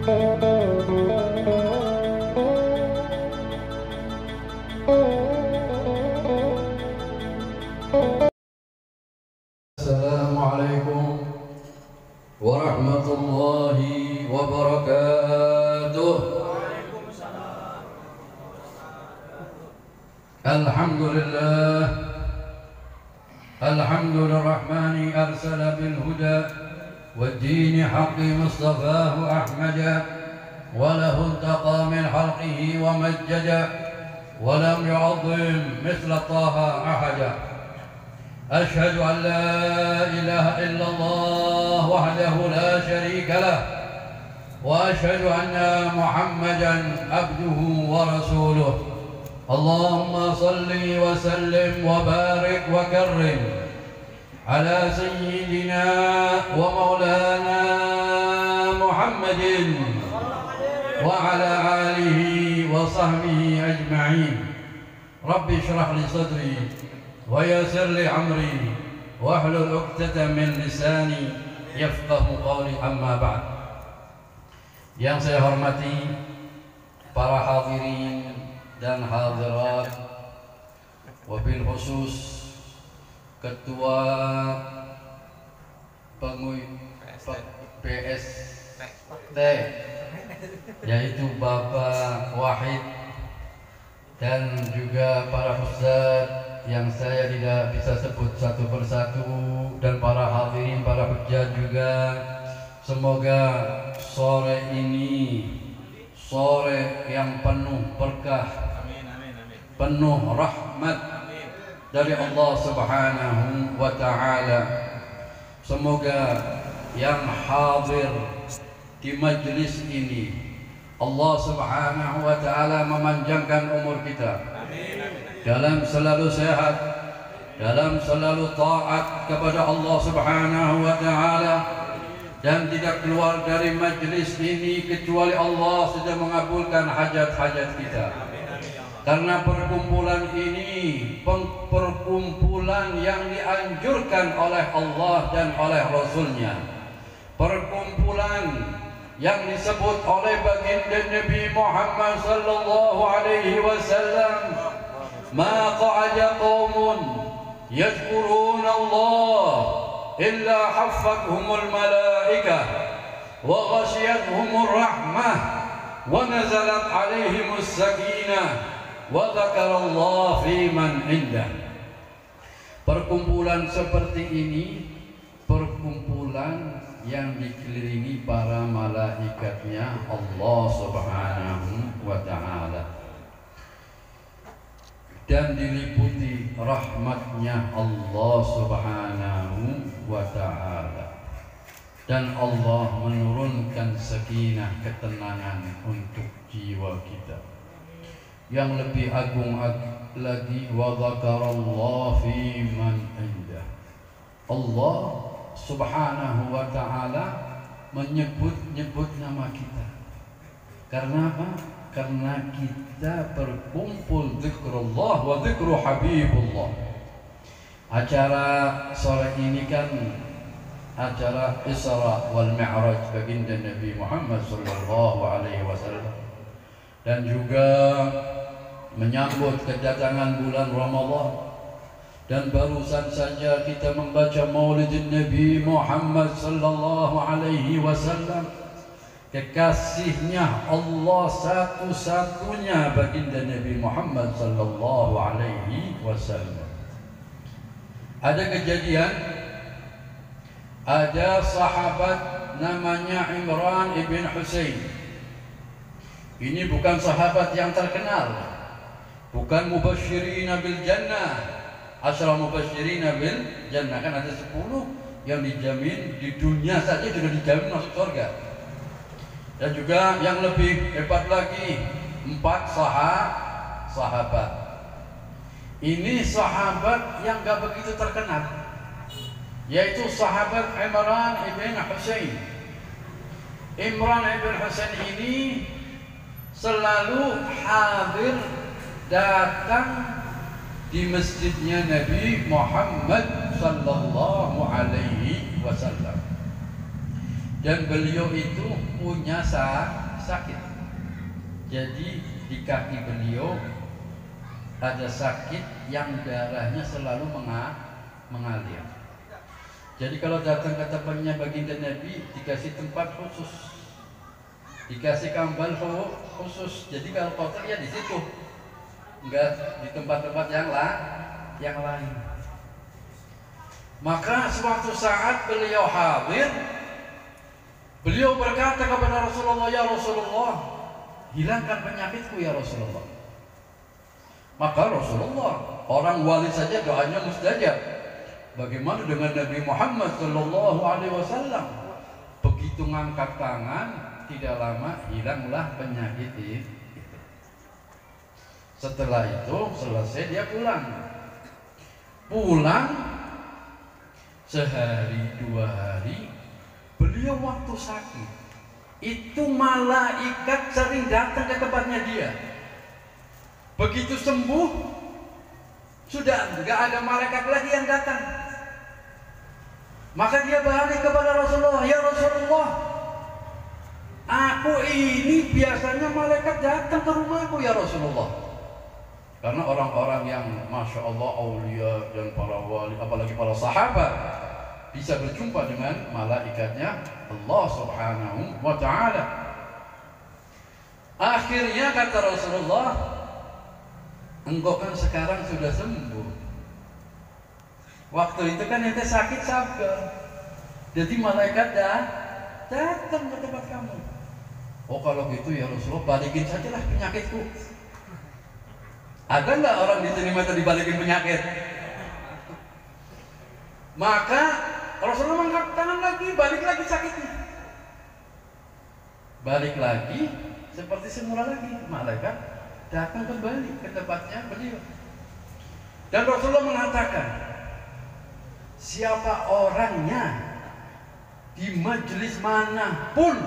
Assalamualaikum warahmatullahi wabarakatuh. Alhamdulillah, alhamdulillahirrahmani arsala bil huda والدين حق مصطفاه أحمدا وله انتقى من حلقه ومجدا ولم يعظم مثل طه أحدا. أشهد أن لا إله إلا الله وحده لا شريك له وأشهد أن محمدا عبده ورسوله. اللهم صل وسلم وبارك وكرم على سيدنا ومولانا محمد وعلى آله وصحبه أجمعين. رب اشرح لي صدري ويسر لي أمري واحلل عقدة من لساني يفقه قولي. أما بعد. Yang saya hormati para hadirin dan hadirat, wabil khusus Ketua PST yaitu Bapak Wahid dan juga para ustadz yang saya tidak bisa sebut satu persatu dan para hadirin, para hujjah juga. Semoga sore ini sore yang penuh berkah, penuh rahmat dari Allah Subhanahu wa ta'ala. Semoga yang hadir di majlis ini Allah Subhanahu wa ta'ala memanjangkan umur kita dalam selalu sehat, dalam selalu taat kepada Allah Subhanahu wa ta'ala, dan tidak keluar dari majlis ini kecuali Allah sudah mengabulkan hajat-hajat kita. Karena perkumpulan ini perkumpulan yang dianjurkan oleh Allah dan oleh Rasulnya, perkumpulan yang disebut oleh baginda Nabi Muhammad sallallahu alaihi wasallam, ma qa'ada qaumun yadhkuruna Allah illa haffathumul malaikah wa ghashiyatuhumur rahmah wa nazalat alaihimus sakinah wa dzakarallahu fi man indah. Perkumpulan seperti ini perkumpulan yang dikelilingi para malaikatnya Allah Subhanahu wa ta'ala dan diliputi rahmatnya Allah Subhanahu wa ta'ala, dan Allah menurunkan sakinah, ketenangan untuk jiwa kita. Yang lebih agung lagi, wa dzakarallahu fi man indah, Allah Subhanahu wa ta'ala menyebut-nyebut nama kita. Karena apa? Karena kita berkumpul zikrullah wa zikru habibullah. Acara sore ini kan acara Isra wal Mi'raj baginda Nabi Muhammad sallallahu alaihi wasallam, dan juga menyambut kedatangan bulan Ramadan. Dan barusan saja kita membaca Maulid Nabi Muhammad sallallahu alaihi wasallam, kekasihnya Allah satu-satunya baginda Nabi Muhammad sallallahu alaihi wasallam. Ada kejadian, ada sahabat namanya Imran ibn Husain. Ini bukan sahabat yang terkenal, bukan mubashirina bil jannah, asyara mubashirina bil jannah. Kan ada 10 yang dijamin di dunia saja sudah dijamin masuk surga. Dan juga yang lebih hebat lagi, 4 sahabat. Ini sahabat yang gak begitu terkenal, yaitu sahabat Imran ibn Husain. Imran ibn Husain ini selalu hadir, datang di masjidnya Nabi Muhammad sallallahu alaihi wasallam. Dan beliau itu punya sakit. Jadi di kaki beliau ada sakit yang darahnya selalu mengalir. Jadi kalau datang ke tempatnya baginda Nabi dikasih tempat khusus, dikasih kambal khusus. Jadi kalau kotor ya di situ, enggak di tempat-tempat yang lain. Maka suatu saat beliau hadir, beliau berkata kepada Rasulullah, "Ya Rasulullah, hilangkan penyakitku ya Rasulullah." Maka Rasulullah, orang wali saja doanya mustajab. Bagaimana dengan Nabi Muhammad sallallahu alaihi wasallam? Begitu ngangkat tangan, tidak lama hilanglah penyakit itu. Setelah itu selesai dia pulang. Sehari 2 hari beliau waktu sakit itu malaikat sering datang ke tempatnya dia. Begitu sembuh sudah nggak ada malaikat lagi yang datang. Maka dia balik kepada Rasulullah, "Ya Rasulullah, aku ini biasanya malaikat datang ke rumahku ya Rasulullah." Karena orang-orang yang Masya Allah aulia dan para wali, apalagi para sahabat, bisa berjumpa dengan malaikatnya Allah subhanahu wa ta'ala. Akhirnya kata Rasulullah, "Engkau kan sekarang sudah sembuh. Waktu itu kan ente sakit sabar. Jadi malaikat datang ke tempat kamu." "Oh kalau gitu ya Rasulullah, balikin sajalah penyakitku." Ada nggak orang di sini minta dibalikin penyakit? Maka Rasulullah mengangkat tangan lagi, balik lagi sakitnya. Balik lagi seperti semula lagi, malaikat datang kembali ke tempatnya beliau. Dan Rasulullah mengatakan, siapa orangnya di majelis manapun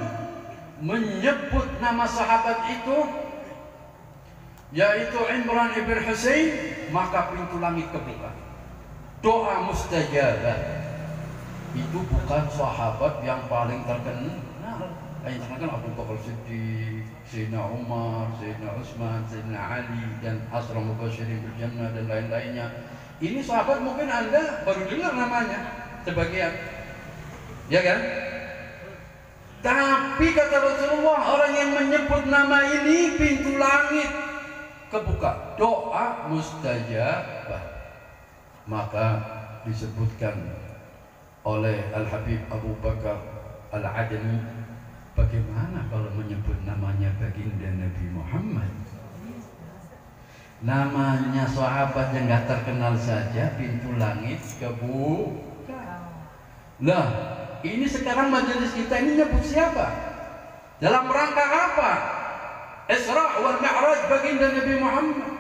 menyebut nama sahabat itu, yaitu Imran ibn Husain, maka pintu langit kebuka. Doa mustajabah. Itu bukan sahabat yang paling terkenal. Yang terkenal Abu Bakar Siddiq, Sayyidina Umar, Sayyidina Utsman, Sayyidina Ali, dan Asra Mubasyirin bil Jannah dan lain-lainnya. Ini sahabat mungkin Anda baru dengar namanya sebagian, ya kan? Tapi kata Rasulullah, orang yang menyebut nama ini pintu langit kebuka, doa mustajabah. Maka disebutkan oleh Al-Habib Abu Bakar Al-Adni, bagaimana kalau menyebut namanya baginda Nabi Muhammad? Namanya sahabat yang gak terkenal saja pintu langit kebuka. Lah, ini sekarang majelis kita ini nyebut siapa? Dalam rangka apa? Isra wal Mi'raj baginda Nabi Muhammad.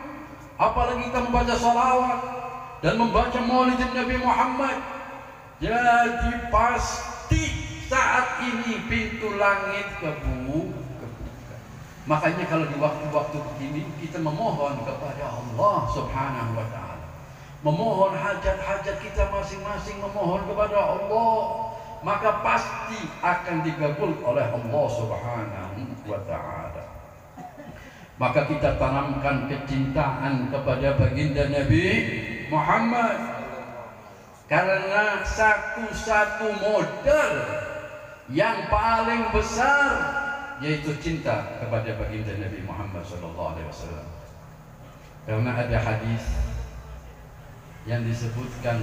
Apalagi kita membaca salawat dan membaca maulid Nabi Muhammad. Jadi pasti saat ini pintu langit kebuka. Makanya kalau di waktu-waktu begini kita memohon kepada Allah Subhanahu wa ta'ala, memohon hajat-hajat kita masing-masing, memohon kepada Allah, maka pasti akan dikabul oleh Allah Subhanahu wa ta'ala. Maka kita tanamkan kecintaan kepada baginda Nabi Muhammad, karena satu-satu modal yang paling besar yaitu cinta kepada baginda Nabi Muhammad SAW. Karena ada hadis yang disebutkan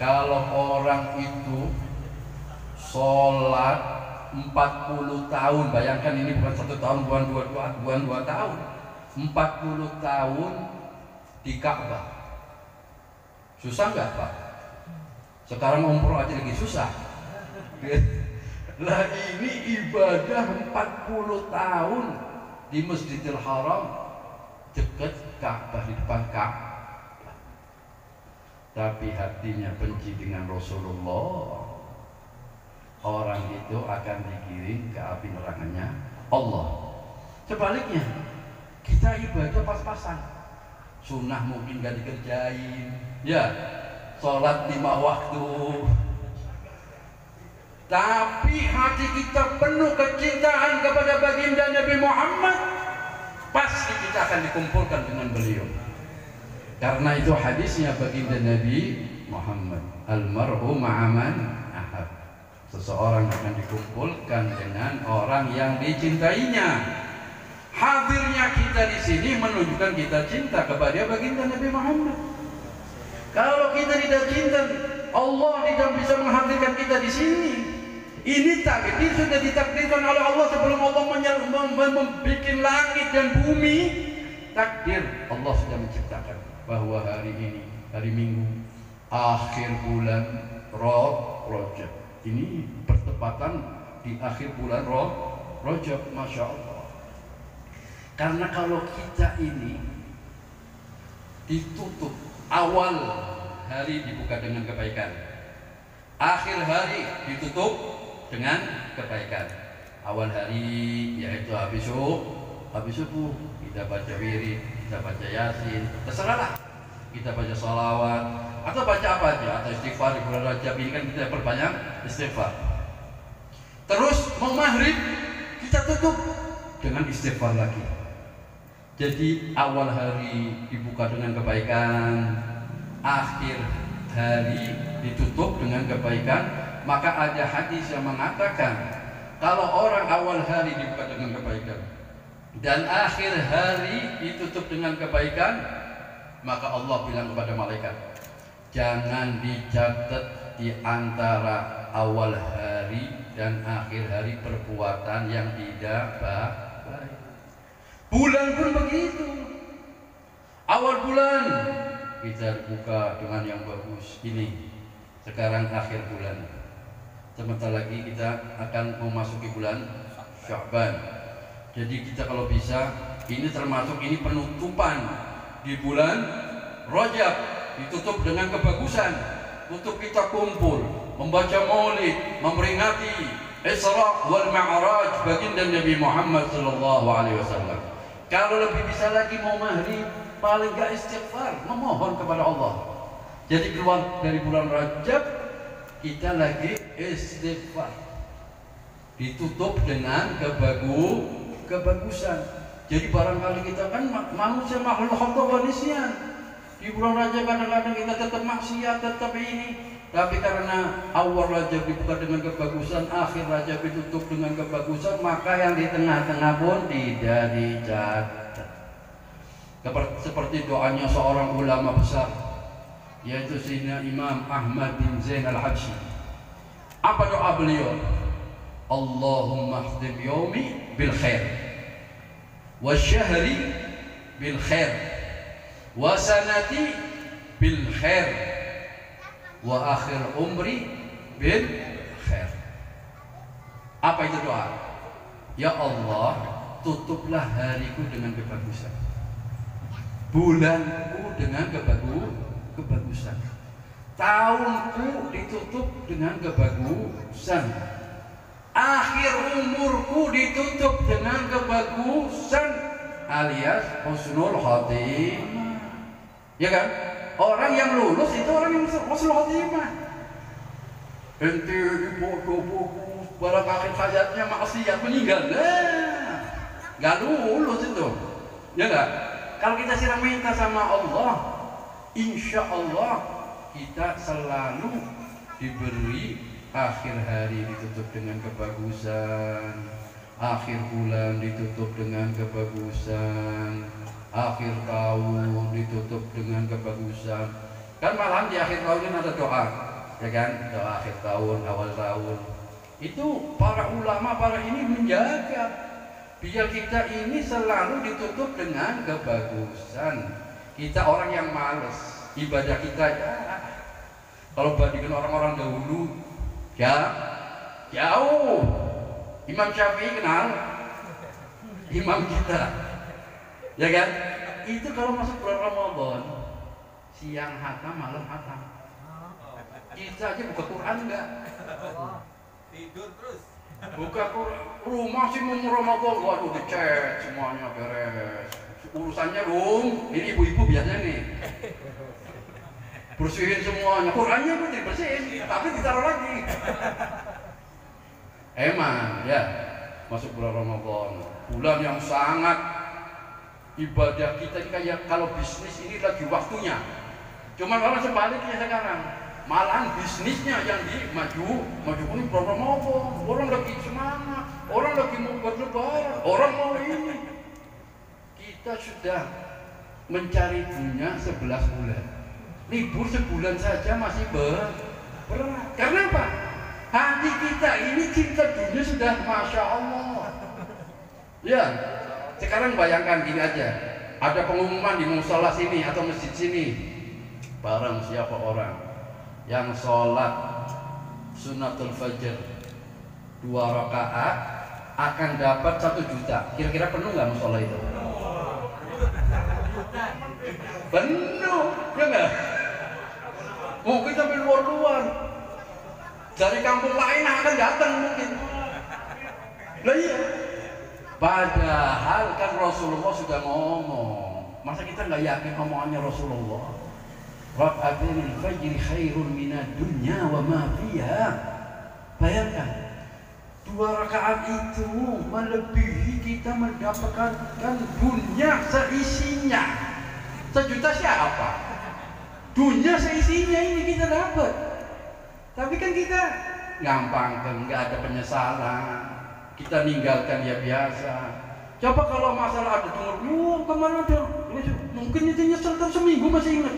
kalau orang itu sholat 40 tahun, bayangkan ini bukan 1 tahun, bukan 2 tahun, 40 tahun di Ka'bah. Susah nggak Pak? Sekarang umroh aja lagi susah. Lah ini ibadah 40 tahun di Masjidil Haram, dekat Ka'bah, di depan Ka'bah. Tapi hatinya benci dengan Rasulullah, orang itu akan digiring ke api nerakanya Allah. Sebaliknya, kita ibadah pas-pasan, sunnah mungkin gak dikerjain, ya, sholat 5 waktu, tapi hati kita penuh kecintaan kepada baginda Nabi Muhammad, pasti kita akan dikumpulkan dengan beliau. Karena itu hadisnya baginda Nabi Muhammad, almar'u ma'aman ahab. Seseorang akan dikumpulkan dengan orang yang dicintainya. Hadirnya kita di sini menunjukkan kita cinta kepada baginda Nabi Muhammad. Kalau kita tidak cinta, Allah tidak bisa menghadirkan kita di sini. Ini takdir sudah ditakdirkan oleh Allah sebelum Allah membuat langit dan bumi. Takdir Allah sudah menciptakan bahwa hari ini, hari Minggu, akhir bulan Rajab. Ini bertepatan di akhir bulan Rajab, Masya Allah. Karena kalau kita ini ditutup, awal hari dibuka dengan kebaikan, akhir hari ditutup dengan kebaikan. Awal hari yaitu habis subuh kita baca wirid, kita baca yasin, terserahlah. Kita baca sholawat atau baca apa aja, atau istighfar. Di bulan Rajab ini kan kita perbanyak istighfar. Terus mau maghrib kita tutup dengan istighfar lagi. Jadi awal hari dibuka dengan kebaikan, akhir hari ditutup dengan kebaikan. Maka ada hadis yang mengatakan kalau orang awal hari dibuka dengan kebaikan dan akhir hari ditutup dengan kebaikan, maka Allah bilang kepada malaikat, jangan dicatat di antara awal hari dan akhir hari perbuatan yang tidak baik. Bulan pun begitu. Awal bulan kita buka dengan yang bagus. Ini sekarang akhir bulan. Sebentar lagi kita akan memasuki bulan Sya'ban. Jadi kita kalau bisa, ini termasuk ini penutupan di bulan Rajab, ditutup dengan kebagusan untuk kita kumpul membaca maulid, memperingati Isra wal Mi'raj baginda Nabi Muhammad sallallahu alaihi wasallam. Kalau lebih bisa lagi mau maghrib, paling gak istighfar, memohon kepada Allah. Jadi keluar dari bulan Rajab, kita lagi istighfar. Ditutup dengan kebagusan. Jadi barangkali kita kan manusia makhluk khata wa nisyan. Di bulan Rajab kadang-kadang kita tetap maksiat, tetap ini. Tapi karena awal Rajab dibuka dengan kebagusan, akhir Rajab ditutup dengan kebagusan, maka yang di tengah-tengah pun tidak dicatat. Seperti doanya seorang ulama besar, yaitu Sayyidina Imam Ahmad bin Zain al-Habsyi. Apa doa beliau? Allahumma khtim yaumi bil khair, wa syahri bil khair, wa sanati bil khair, wa akhir umri bil khair. Apa itu doa? Ya Allah, tutuplah hariku dengan kebagusan, bulanku dengan kebagusan, tahunku ditutup dengan kebagusan, akhir umurku ditutup dengan kebagusan, alias husnul khatimah. Ya kan? Orang yang lulus itu orang yang husnul khatimah. Ente ibu pada akhir hayatnya maksiat meninggal, nggak lulus itu, ya nggak? Kalau kita sirah minta sama Allah, insya Allah kita selalu diberi akhir hari ditutup dengan kebagusan, akhir bulan ditutup dengan kebagusan, akhir tahun ditutup dengan kebagusan. Kan malam di akhir tahun ini ada doa, ya kan? Doa akhir tahun, awal tahun. Itu para ulama, para ini menjaga biar kita ini selalu ditutup dengan kebagusan. Kita orang yang malas, ibadah kita ya, kalau bandingkan orang-orang dahulu ya jauh. Imam Syafi'i kenal imam kita, ya kan? Itu kalau masuk bulan Ramadan, siang hatam, malam hatam. Kita aja buka Quran enggak? Tidur terus. Buka Quran, rumah sih mau Ramadan, waduh dicek semuanya beres. Urusannya ini ibu-ibu biasanya nih. Bersihin semuanya, Qurannya pun dibersihin, tapi ditaruh lagi. Emang ya, masuk bulan Ramadan, bulan yang sangat ibadah kita ini kayak kalau bisnis ini lagi waktunya. Cuma orang sebaliknya sekarang, malahan bisnisnya yang maju ini bulan Ramadan. Orang lagi semangat, orang lagi mau buat lebaran, orang mau ini. Kita sudah mencari dunia 11 bulan, libur sebulan saja masih berat. Karena apa? Hati kita ini cinta dunia sudah Masya Allah. Ya, sekarang bayangkan gini aja, ada pengumuman di musola sini atau masjid sini, barang siapa orang yang sholat sunnatul fajr 2 rakaat akan dapat 1 juta. Kira-kira penuh nggak musola itu? Penuh, ya nggak? Mungkin sampai luar-luar. Dari kampung lain akan datang mungkin. Lah iya. Padahal kan Rasulullah sudah ngomong. Masa kita nggak yakin omongannya Rasulullah? Rak'atul fajri khairun minad dunya wa ma fiha. Bayangkan, 2 rakaat itu melebihi kita mendapatkan dunia seisinya. 1 juta siapa? Dunia seisinya ini kita dapat. Tapi kan kita gampang kan, nggak ada penyesalan, kita ninggalkan ya biasa. Coba kalau masalah ada dengar, kemana ada, mungkin itu nyesel terus seminggu masih ingat.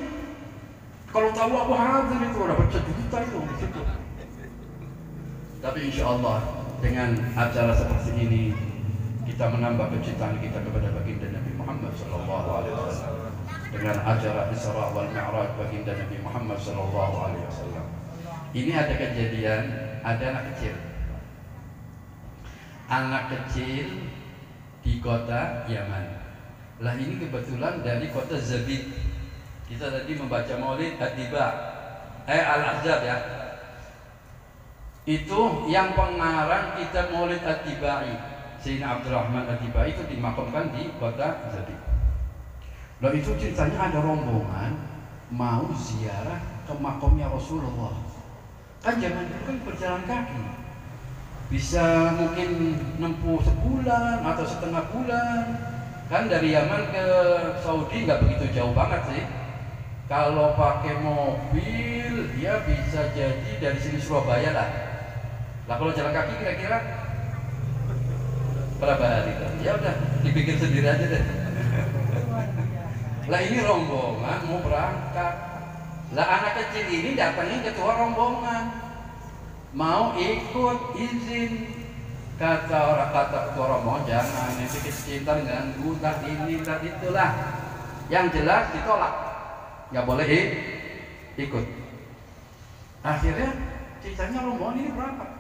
Kalau tahu aku hadir itu dapat 1 juta itu di situ. Tapi insya Allah dengan acara seperti ini kita menambah kecintaan kita kepada baginda Nabi Muhammad SAW. Dengan acara Isra wal Mi'raj baginda Nabi Muhammad SAW. Ini ada kejadian, ada anak kecil di kota Yaman. Lah ini kebetulan dari kota Zabid. Kita tadi membaca Maulid At-Tiba, Al-Ahzab ya. Itu yang pengarang kita Maulid At-Tibai, Sayyidina Abdurrahman At-Tibai itu dimakamkan di kota Zabid. Lah itu ceritanya ada rombongan mau ziarah ke makamnya Rasulullah. Kan zaman dulu kan berjalan kaki, bisa mungkin nempuh sebulan atau setengah bulan. Kan dari Yaman ke Saudi nggak begitu jauh banget sih. Kalau pakai mobil dia bisa jadi dari sini Surabaya lah. Lah kalau jalan kaki kira-kira berapa hari kan? Ya udah dipikir sendiri aja deh. Lah ini rombongan mau berangkat. Lah anak kecil ini datangnya ketua rombongan, mau ikut izin. Kata ketua rombongan, jangan, nanti kecil ganggu, ntar ini, ntar itulah. Yang jelas ditolak, nggak boleh ikut. Akhirnya ceritanya rombongan ini berangkat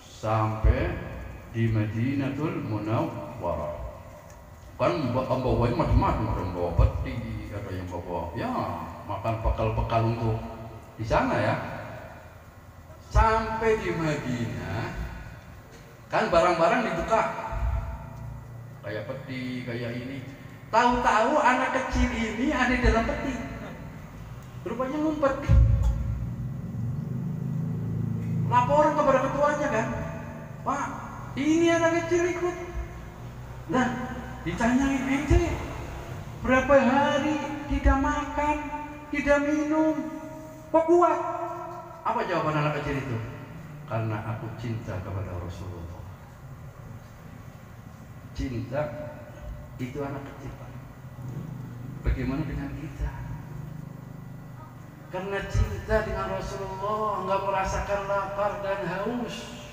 sampai di Madinatul Munawwarah. Kan bawanya macam-macam, ada yang bawa peti, ada yang bawa ya makan bekal-bekal untuk di sana ya. Sampai di Madinah kan barang-barang dibuka kayak peti, kayak ini. Tahu-tahu anak kecil ini ada di dalam peti, rupanya ngumpet. Laporan kepada ketuanya kan, Pak, ini anak kecil ikut. Nah, ditanyain, ente berapa hari tidak makan, tidak minum, kok kuat? Apa jawaban anak kecil itu? Karena aku cinta kepada Rasulullah. Cinta itu anak kecil, Pak. Bagaimana dengan kita? Karena cinta dengan Rasulullah, enggak merasakan lapar dan haus.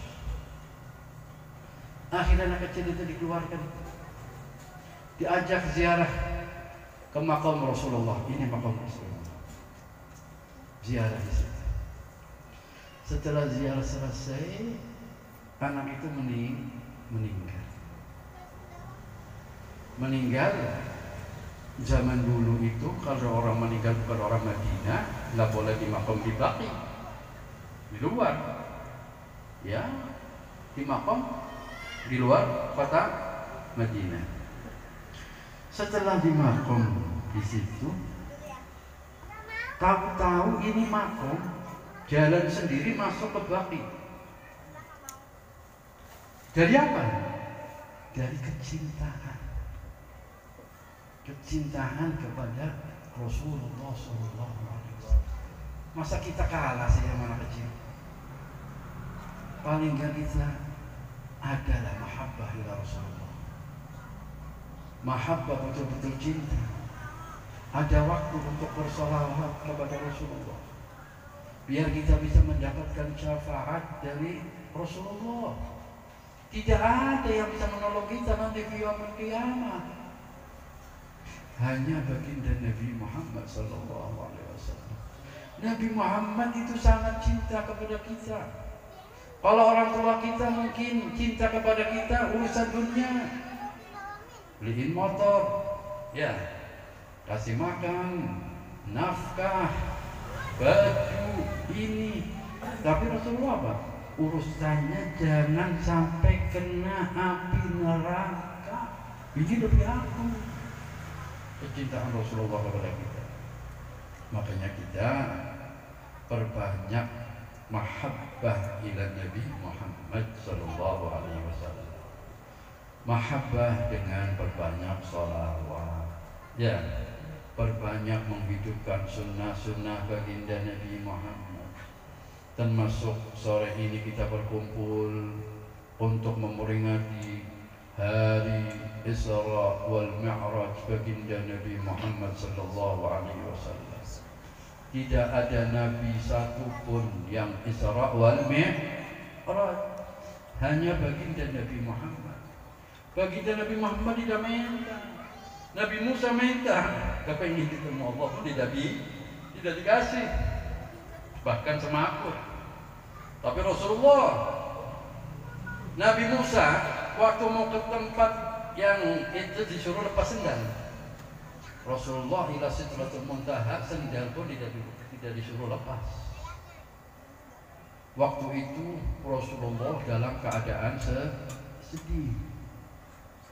Akhirnya anak kecil itu dikeluarkan, diajak ziarah ke makam Rasulullah. Ini makam Rasulullah. Ziarah di situ. Setelah ziarah selesai, anak itu meninggal. Zaman dulu itu kalau orang meninggal bukan orang Madinah, nggak boleh di makam di Baqi, di luar, ya, di makam di luar kota Madinah. Setelah di makam di situ, tahu-tahu ini makam jalan sendiri masuk ke Baqi. Dari apa? Dari kecintaan. Kecintaan kepada Rasulullah SAW. Masa kita kalah sih sama anak kecil? Paling gak kita adalah mahabbah ila Rasulullah. Mahabbah betul-betul cinta. Ada waktu untuk bersalawat kepada Rasulullah, biar kita bisa mendapatkan syafaat dari Rasulullah. Tidak ada yang bisa menolong kita nanti di yaumul qiyamah. Hanya baginda Nabi Muhammad SAW. Nabi Muhammad itu sangat cinta kepada kita. Kalau orang tua kita mungkin cinta kepada kita urusan dunia, beliin motor, ya, kasih makan, nafkah, baju, ini. Tapi Rasulullah apa? Urusannya jangan sampai kena api neraka. Ini lebih aku. Kecintaan Rasulullah kepada kita. Makanya kita perbanyak mahabbah ila Nabi Muhammad sallallahu alaihi wasallam. Mahabbah dengan perbanyak sholawat. Ya, perbanyak menghidupkan sunnah-sunnah baginda Nabi Muhammad. Termasuk sore ini kita berkumpul untuk memperingati hari Isra wal Mi'raj baginda Nabi Muhammad sallallahu alaihi wasallam. Tidak ada nabi satupun yang Isra wal Mi'raj, hanya baginda Nabi Muhammad. Baginda Nabi Muhammad tidak minta. Nabi Musa minta, kepengen ketemu Allah pun tidak dikasih, bahkan semakut. Tapi Rasulullah, Nabi Musa waktu mau ke tempat yang itu disuruh lepas sendal, Rasulullah ila Sidratul Muntaha, sendal pun tidak disuruh lepas. Waktu itu Rasulullah dalam keadaan sedih,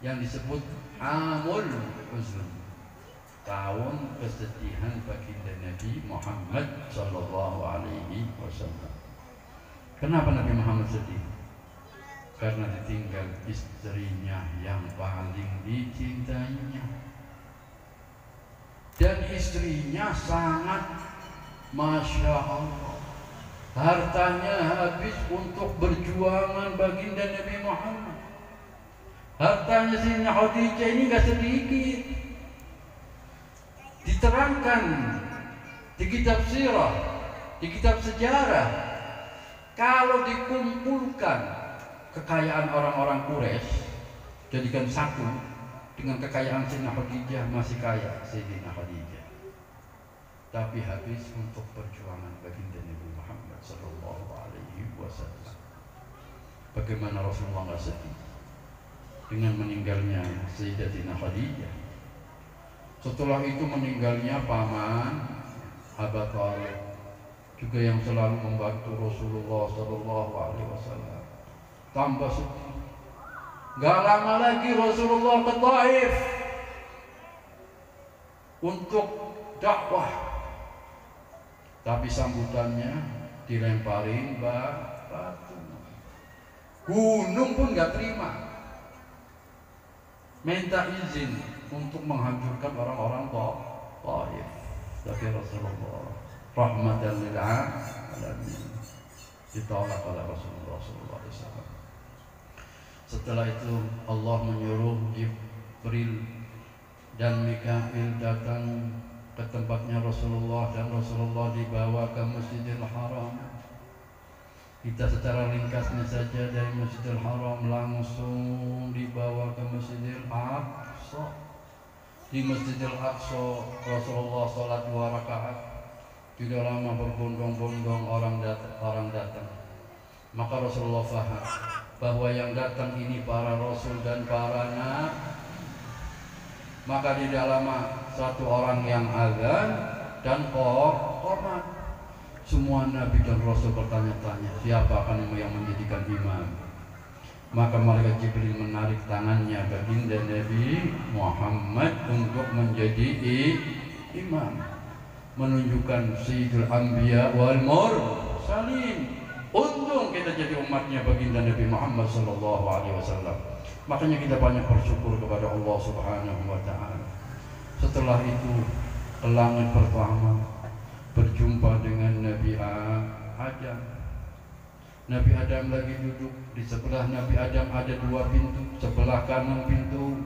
yang disebut Amul Huzn, tahun kesedihan baginda Nabi Muhammad sallallahu alaihi wasallam. Kenapa Nabi Muhammad sedih? Karena ditinggal istrinya yang paling dicintainya. Dan istrinya sangat Masya Allah, hartanya habis untuk berjuangan baginda Nabi Muhammad. Hartanya Sayyidina Khadijah ini gak sedikit. Diterangkan di kitab sirah, di kitab sejarah, kalau dikumpulkan kekayaan orang-orang Quraisy jadikan satu dengan kekayaan Sayyidina Khadijah, masih kaya Sayyidina Khadijah. Tapi habis untuk perjuangan baginda Nabi Muhammad sallallahu alaihi wasallam. Bagaimana Rasulullah enggak sedih dengan meninggalnya Sayyidatina Khadijah? Setelah itu meninggalnya paman Abu Thalib, juga yang selalu membantu Rasulullah sallallahu alaihi wasallam. Tambah sedih. Gak lama lagi Rasulullah ke Taif untuk dakwah. Tapi sambutannya dilemparin batu. Gunung pun gak terima. Minta izin untuk menghancurkan orang-orang Taif. Tapi Rasulullah rahmatan lil alamin ditolak oleh Rasulullah SAW. Setelah itu Allah menyuruh Jibril dan Mikail datang ke tempatnya Rasulullah, dan Rasulullah dibawa ke Masjidil Haram. Kita secara ringkasnya saja, dari Masjidil Haram langsung dibawa ke Masjidil Aqsa. Di Masjidil Aqsa Rasulullah sholat 2 rakaat. Tidak lama berbondong-bondong orang datang. Maka Rasulullah faham bahwa yang datang ini para Rasul dan para Nabi. Maka tidak lama satu orang yang azan dan qomat. Semua Nabi dan Rasul bertanya-tanya, siapa akan yang menjadikan imam? Maka malaikat Jibril menarik tangannya baginda Nabi Muhammad untuk menjadi imam, menunjukkan Sayyidul Anbiya wal Mursalin. Untuk beruntung kita jadi umatnya baginda Nabi Muhammad sallallahu alaihi wasallam. Makanya kita banyak bersyukur kepada Allah Subhanahu wa taala. Setelah itu ke langit pertama berjumpa dengan Nabi Adam. Nabi Adam lagi duduk di sebelah Nabi Adam ada dua pintu, sebelah kanan pintu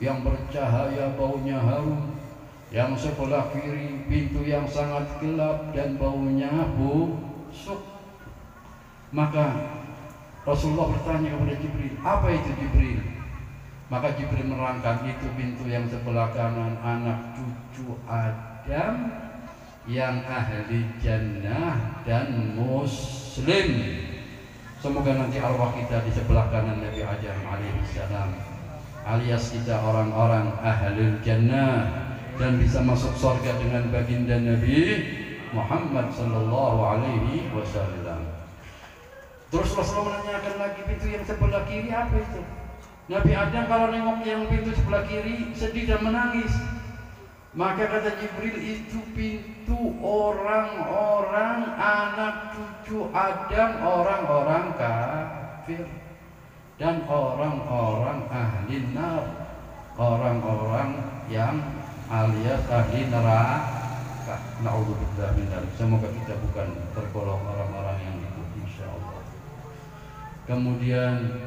yang bercahaya baunya harum, yang sebelah kiri pintu yang sangat gelap dan baunya busuk. Maka Rasulullah bertanya kepada Jibril, apa itu Jibril? Maka Jibril menerangkan, itu pintu yang sebelah kanan anak cucu Adam yang ahli jannah dan muslim. Semoga nanti arwah kita di sebelah kanan Nabi Adam alaihissalam, alias kita orang-orang ahli jannah dan bisa masuk surga dengan baginda Nabi Muhammad sallallahu alaihi wasallam. Terus Rasulullah menanyakan lagi, pintu yang sebelah kiri apa itu? Nabi Adam kalau nengok yang pintu sebelah kiri sedih dan menangis. Maka kata Jibril, itu pintu orang-orang anak cucu Adam, orang-orang kafir dan orang-orang ahli nar, orang-orang yang alias ahli neraka. Na'udzubillah min dzalik. Semoga kita bukan tergolong orang-orang yang itu, insyaallah. Kemudian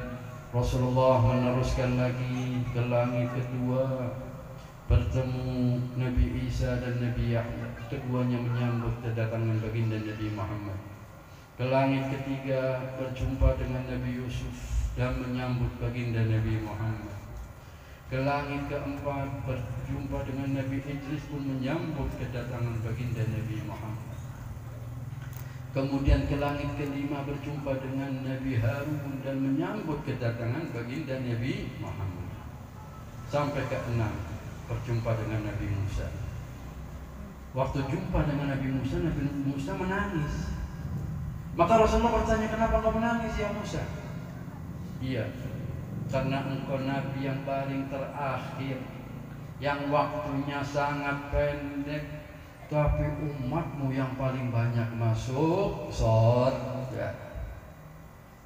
Rasulullah meneruskan lagi ke langit kedua, bertemu Nabi Isa dan Nabi Yahya. Keduanya menyambut kedatangan baginda Nabi Muhammad. Ke langit ketiga berjumpa dengan Nabi Yusuf dan menyambut baginda Nabi Muhammad. Ke langit keempat berjumpa dengan Nabi Idris pun menyambut kedatangan baginda Nabi Muhammad. Kemudian ke langit kelima berjumpa dengan Nabi Harun dan menyambut kedatangan baginda Nabi Muhammad. Sampai ke enam berjumpa dengan Nabi Musa. Waktu jumpa dengan Nabi Musa menangis. Maka Rasulullah bertanya, kenapa kau menangis ya Musa? Iya, karena engkau Nabi yang paling terakhir, yang waktunya sangat pendek, tapi umatmu yang paling banyak masuk surga.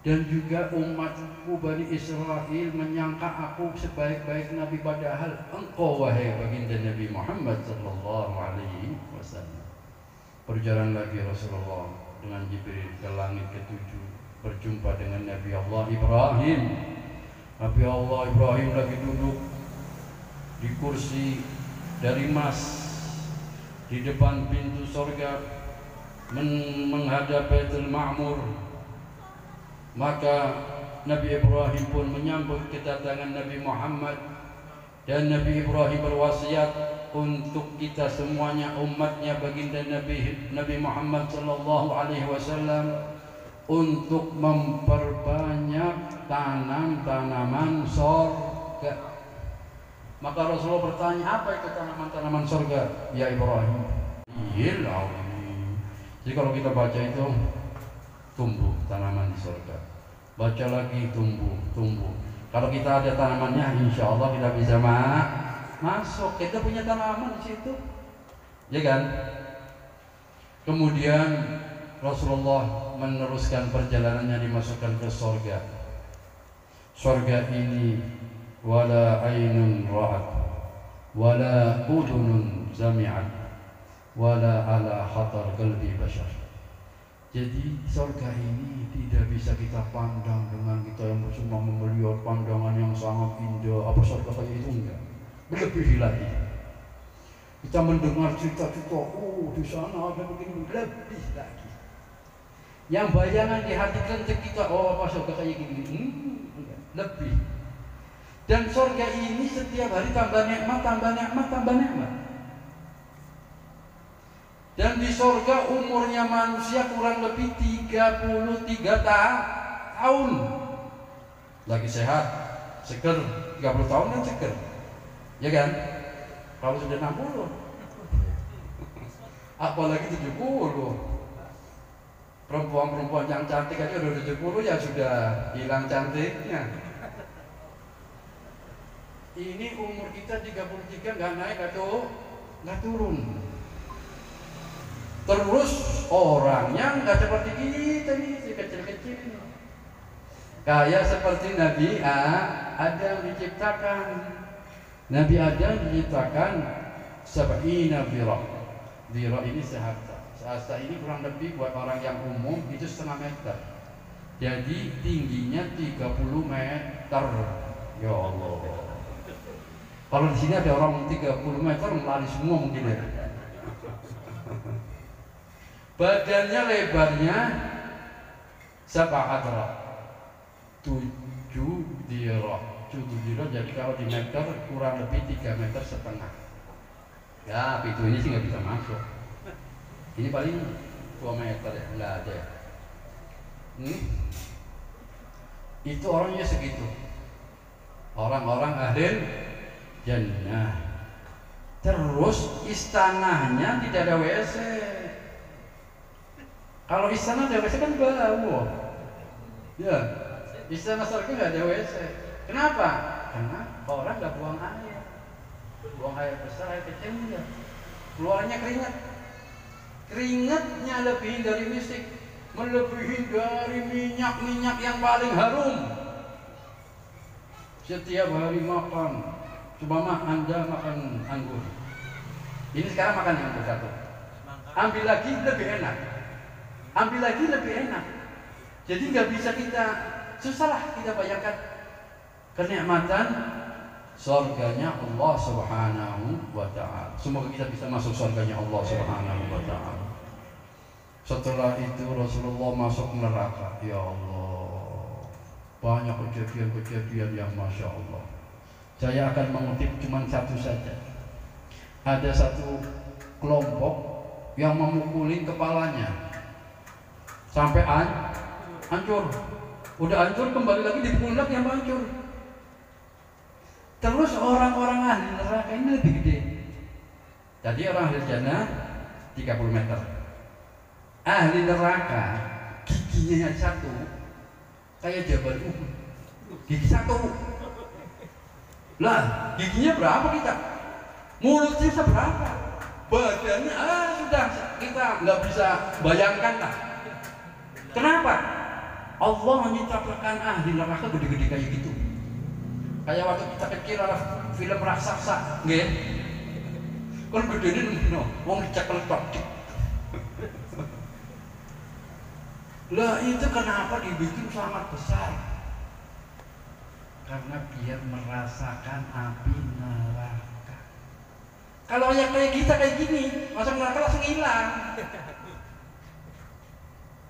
Dan juga umatku Bani Israel menyangka aku sebaik-baik Nabi, padahal engkau wahai baginda Nabi Muhammad sallallahu alaihi wasallam. Berjalan lagi Rasulullah dengan Jibril ke langit ketujuh, berjumpa dengan Nabi Allah Ibrahim. Nabi Allah Ibrahim lagi duduk di kursi dari emas di depan pintu surga menghadap Baitul Ma'mur. Maka Nabi Ibrahim pun menyambut kedatangan Nabi Muhammad, dan Nabi Ibrahim berwasiat untuk kita semuanya umatnya baginda Nabi Muhammad sallallahu alaihi wasallam untuk memperbanyak tanam-tanaman surga. Maka Rasulullah bertanya, apa itu tanaman-tanaman surga ya Ibrahim? Iyalah. Jadi kalau kita baca itu tumbuh tanaman di surga, baca lagi tumbuh. Kalau kita ada tanamannya, insya Allah kita bisa masuk. Kita punya tanaman di situ, ya kan? Kemudian Rasulullah meneruskan perjalanannya dimasukkan ke surga. Surga ini wala ainun ra'at, wala udhunun sami'at, wala ala khatar qalbi bashar. Jadi surga ini tidak bisa kita pandang dengan kita yang cuma melihat pandangan yang sangat indah. Apa surga kayak itu? Enggak. Lebih lagi, kita mendengar cerita-cerita, oh di sana ada begini, lebih lagi. Yang bayangan di hati kita, oh apa surga kayak gini? Enggak. Lebih. Dan surga ini setiap hari tambah nikmat, tambah nikmat, tambah nikmat. Dan di surga umurnya manusia kurang lebih 33 tahun. Lagi sehat, seger, 30 tahun kan seger, ya kan? Kalau sudah 60, apalagi 70. Perempuan-perempuan yang cantik aja udah 70 ya sudah hilang cantiknya. Ini umur kita 33 nggak naik atau nggak turun. Terus orangnya nggak seperti kita nih, kecil-kecil Kayak seperti Nabi Adam diciptakan. Nabi Adam diciptakan sab'ina dhira. Dhira ini sehasta. Sehasta ini kurang lebih buat orang yang umum itu 1/2 meter. Jadi tingginya 30 meter. Ya Allah. Kalau di sini ada orang 30 meter lari semua mungkin ya. Badannya lebarnya sab'adra. 7 dhira. 7 dhira jadi kalau di meter kurang lebih 3,5 meter. Ya, pintu ini sih nggak bisa masuk. Ini paling 2 meter ya, nggak ada. Itu orangnya segitu. Orang-orang ahli jannah. Terus istanahnya tidak ada WC. Kalau istana ada WC kan bau. Ya, istana surga nggak ada WC. Kenapa? Karena orang nggak buang air. Buang air besar, air kecil enggak. Keluarnya keringat. Keringatnya lebih dari misik, melebihi dari minyak-minyak yang paling harum. Setiap hari makan, coba Anda makan anggur. Ini sekarang makan yang satu. Ambil lagi lebih enak. Ambil lagi lebih enak. Jadi nggak bisa kita susahlah kita bayangkan kenikmatan surganya Allah Subhanahu wa ta'ala. Semoga kita bisa masuk surganya Allah Subhanahu wa ta'ala. Setelah itu Rasulullah masuk neraka. Ya Allah, banyak kejadian-kejadian yang Masya Allah. Saya akan mengutip cuma satu saja. Ada satu kelompok yang memukulin kepalanya sampai hancur. Udah hancur kembali lagi dipukul lagi yang hancur. Terus orang-orang ahli neraka ini lebih gede. Jadi orang ahli jannah 30 meter. Ahli neraka giginya satu kayak Jabal Uhud. Gigi satu. Lah, giginya berapa kita? Mulutnya seberapa? Badannya sudah kita nggak bisa bayangkan lah. Kenapa? Allah menciptakan ahli neraka gede-gede kayak gitu. Kayak waktu kita kecil ada film raksasa, nggih. Kan gedene no, wong dicekel tok. Lah itu kenapa dibikin sangat besar? Karena biar merasakan api neraka. Kalau yang kayak kita kayak gini, masuk neraka langsung hilang.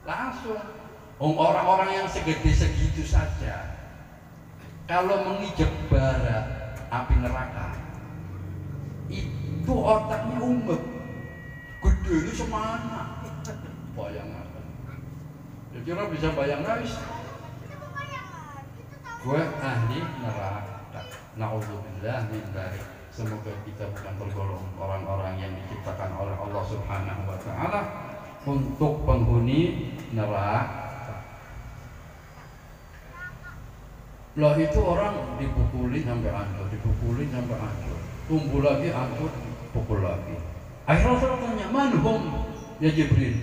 Langsung. Orang-orang yang segede segitu saja, kalau menginjak bara api neraka, itu otaknya umet, gede ini semana. Bayangkan. Jadi orang bisa bayangkan, gue ahli neraka. Na'udzubillah min dzalik. Semoga kita bukan tergolong orang-orang yang diciptakan oleh Allah Subhanahu wa ta'ala untuk penghuni neraka. Lah itu orang dipukulin sampai hancur, dipukulin sampai hancur, tumbuh lagi hancur, pukul lagi. Akhirnya Rasulullah tanya, manhum ya Jibril?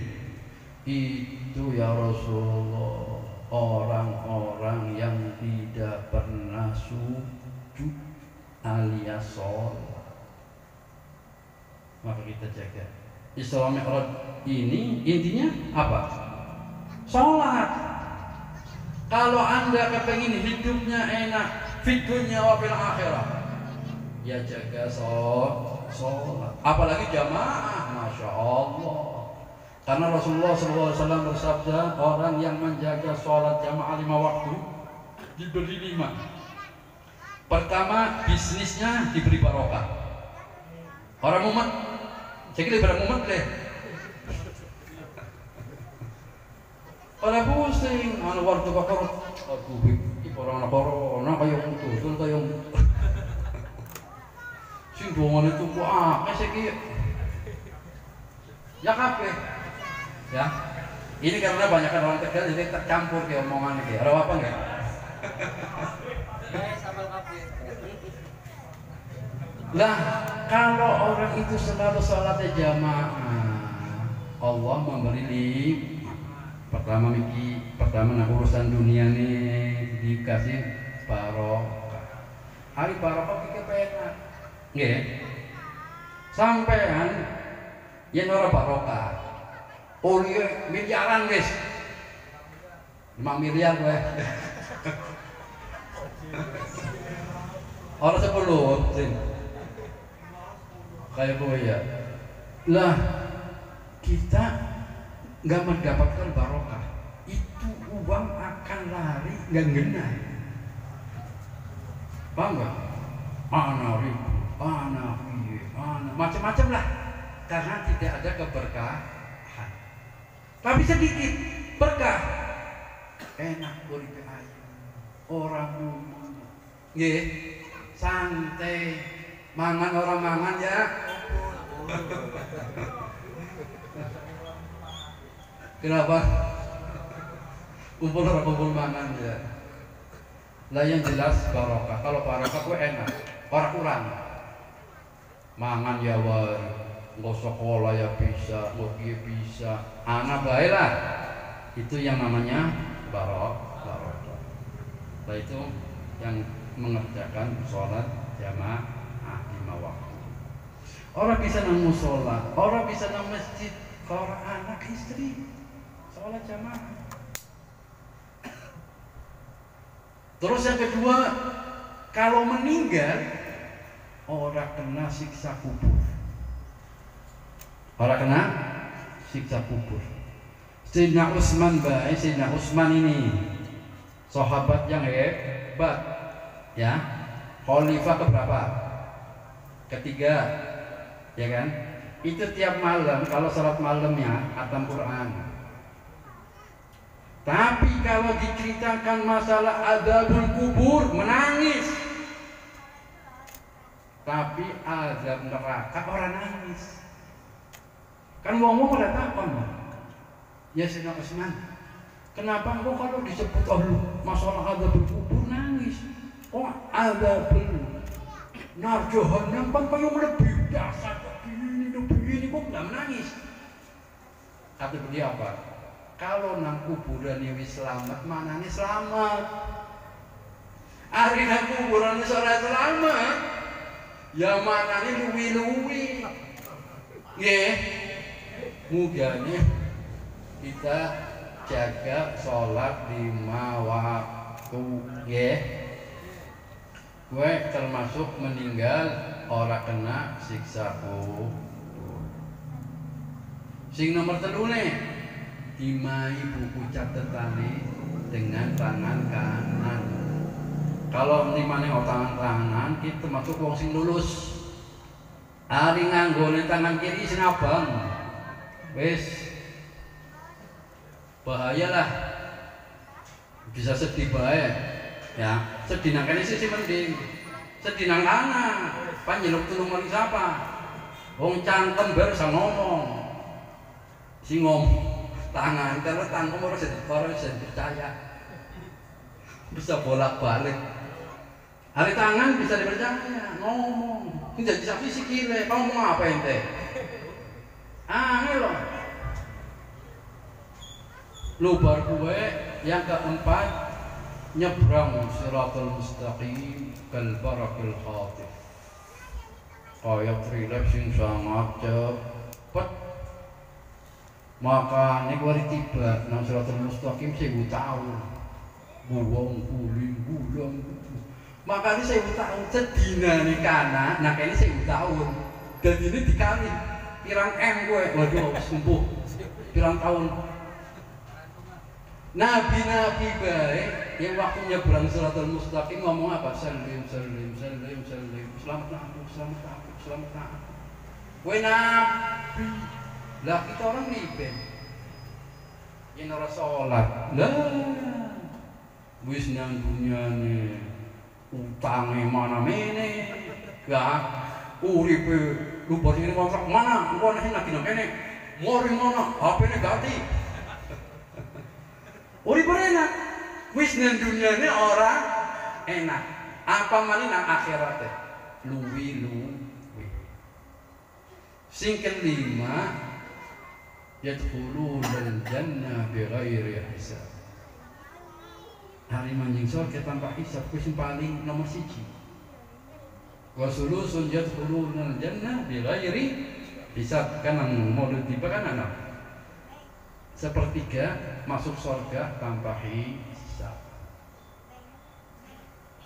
Itu ya Rasulullah, orang-orang yang tidak pernah sujud alias sholat. Maka kita jaga Isra Mi'raj ini intinya apa? Sholat. Kalau Anda kepengen hidupnya enak, fid dunya wa fil akhirah, ya jaga sholat. Apalagi jamaah, Masya Allah. Karena Rasulullah SAW bersabda, orang yang menjaga sholat jamaah 5 waktu diberi 5. Pertama, bisnisnya diberi barokah. Orang umat, saya kira barang umat deh. Pada pusing, anu waktu bakar, aduh, ini corona kayak mutu, kayak sing dongan itu kayak sih, ya kape, ya. Ini karena banyak orang Tegal jadi tercampur ke omongan ini. Ada apa enggak? Lah, kalau orang itu selalu sholatnya jamaah, Allah memberi pertama nah urusan dunia nih dikasih barokah. Hari barokah iki kepenak. Nggih. Sampean yen ora barokah. Uli miliaran wis. 5 miliar kowe. Orang 10 sing kayak gue ya. Lah kita nggak mendapatkan barokah, itu uang akan lari nggak ngena. Paham nggak? Ana ribu, ana piye, ana macam-macam lah, karena tidak ada keberkahan. Tapi sedikit berkah, enak uripe ayu, orang ngomong, nggih, santai, mangan orang mangan ya. Kenapa? Kumpul orang kumpul mangan ya. Lah yang jelas barokah. Kalau barokah gue enak, orang kurang. Mangan ya wae, nggak sekolah ya bisa, nggak bisa. Anak baik lah. Itu yang namanya barokah. Nah itu yang mengerjakan sholat jamaah 5 waktu. Orang bisa nang musola, orang bisa nang masjid, orang anak istri sholat jamaah. Terus yang kedua, kalau meninggal orang kena siksa kubur. Orang kena siksa kubur. Sayyidina Utsman Sayyidina Utsman ini sahabat yang hebat, ya. Khalifah keberapa? Ketiga, ya kan? Itu tiap malam kalau salat malamnya khatam Quran. Tapi kalau diceritakan masalah adzabul kubur menangis. Tapi azab neraka orang nangis. Kan wong-wong pada takon. Ya Sayyidina Utsman, kenapa engkau kalau disebut masalah adzabul kubur nangis? Oh adzabul nar jahannam kan kayak lebih dasar begini kok nggak menangis? Kata beliau apa? Kalau nang kuburan ini selamat, mana nih selamat? Hari nang kuburan ini ora selamat, ya mana nih luwi-luwi? Nggih, mugane kita jaga sholat 5 waktu, nggih. Gue termasuk meninggal orang kena siksa kubur. Sing nomor 3 nih, dimai buku catetane dengan tangan kanan. Kalau dimane tangan kanan, kita termasuk wong sing lulus. Ari nganggone tangan kiri sing abang, wis bahayalah, bisa sedih bae. Ya, sedih nang kene sih mending. Sedih nang kanan, panjenengan tulung mari sapa? Wong cangkem bar sang ngomong. Si ngomong tangan terus tangan orang bisa percaya. Bisa bolak-balik. Hari tangan bisa dipercaya, ngomong. Ini jadi sapi sikile, kamu ngomong apa ente? Angel loh. Lubar gue yang keempat, nyebrang siratal mustaqim kal barakil khatif. Kayak trilek sing sangat cepet. Maka nek wari tiba nang siratal mustaqim 1000 tahun. Buwong kuling bulang. Maka ini 1000 tahun sedinane kana, nah kene 1000 tahun. Dan ini dikali pirang gue, waduh sembuh. Pirang tahun. Nabi-nabi baik yang waktu nyebrang siratal mustaqim ngomong apa? Salim, salim, salim, salim. Selamat aku, selamat aku, selamat aku. Kowe nabi. Lah kita orang niben. Yen ora salat. Lah wis nang dunyane utange mana mene. Gak uripe lupa sing kontrak mana? Engko nek nang kene. Mori mana? HP-ne ganti. Urip enak, wis nang dunyane ora enak. Apa maneh nang akhirate? Luwi. Sing kelima, yadkhulunal jannah bighairi hisab. Hari manjing surga tanpa hisab kuwi paling nomor 1. Wa sulusun yadkhulunal jannah bighairi hisab. Kan mau tiba kan anak. Sepertiga masuk surga tanpa hisab.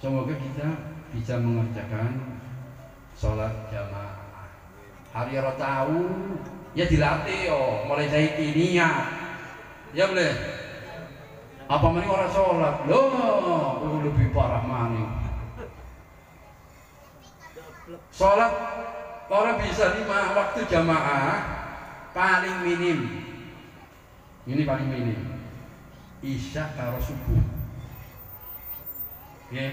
Semoga kita bisa mengerjakan sholat jamaah. Hari ora tahu ya dilatih mulai dari ini ya boleh. Apa mending orang sholat loh lebih parah maning. Sholat orang bisa 5 waktu jamaah paling minim. Ini paling minim. Isya karo subuh. Oke,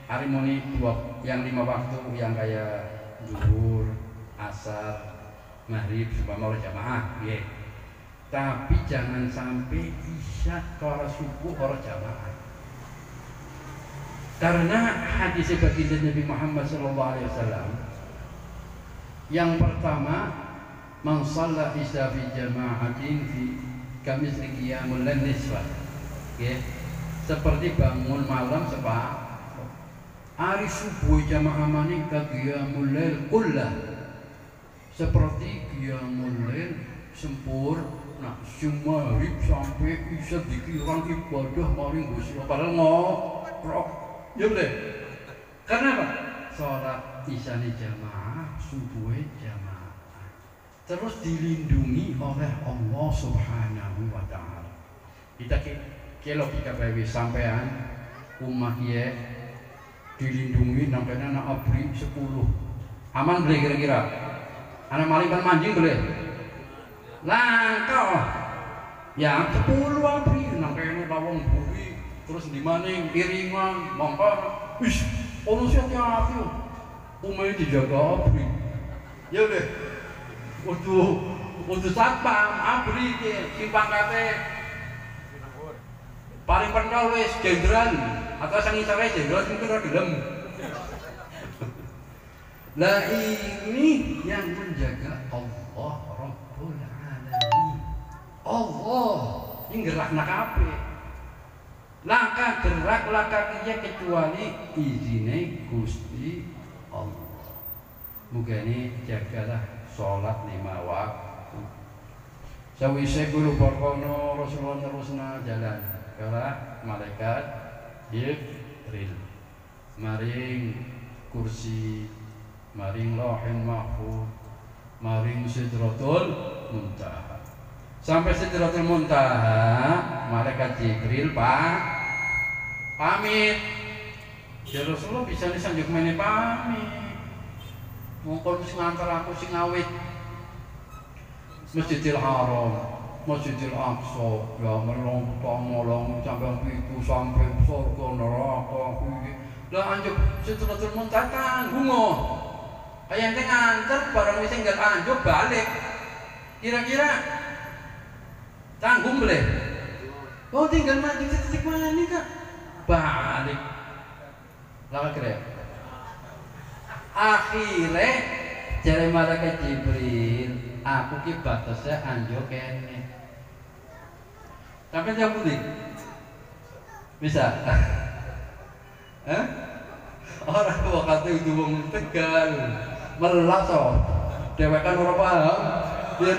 hari muni 2 yang 5 waktu yang kayak zuhur, asar, maghrib supaya jamaah, ya. Tapi jangan sampai isya karo subuh karo jamaah. Karena hadis baginda Nabi Muhammad SAW yang pertama, man shalla isya fi jama'atin fi kamisli qiyamul nisfah. Ya. Seperti bangun malam separuh. Hari subuh jamaah mani ka qiyamul lail kullah. Seperti qiyamul lail sempurna maghrib sampai isya dikira ibadah maring Gusti Allah padahal ngoprok. Ya boleh. Karena apa? Salat isya jamaah, subuh jamaah. Terus dilindungi oleh Allah Subhanahu wa taala. Kita logika bae sampean umat ya dilindungi sampai anak abri 10. Aman boleh kira-kira? Anak maling kan manjing boleh? Langka ya 10 abri sampai lawang buri terus dimaning iringan mongko wis ono hati-hati umumnya dijaga abri ya udah untuk satpam abri simpang kate paling pernah wis jenderal atau sang isare jenderal mungkin ora gelem. Lah ini yang menjaga Allah Rabbul Alamin. Allah yang gerakna kabeh. Laka gerak laka kiye kecuali izine Gusti Allah. Mugane jagalah salat 5 waktu. Sawise guru barkono Rasulullah terusna jalan kala malaikat Jibril maring kursi maring lauhin mahfuz maring sidratul muntaha. Sampai sidratul muntaha malaikat Jibril pamit. Ya Rasulullah bisa disanjuk mene pamit. Mongkon sing ngantar aku sing awit Masjidil Haram, Masjidil Aqsa, ya melong sampai itu sampai surga neraka kuwi. Lah anjuk Sidratul Muntaha tanggung. Kayak ente nganter barang wis enggak anjuk balik. Kira-kira tanggung boleh? Oh tinggal maju titik mana nih Kak? Balik. Lah kira. Akhirnya jare malaikat Jibril, aku ki batasnya anjo kene. Sampai jam putih bisa? Orang waktu itu wong Tegal melas dewekan ora paham dia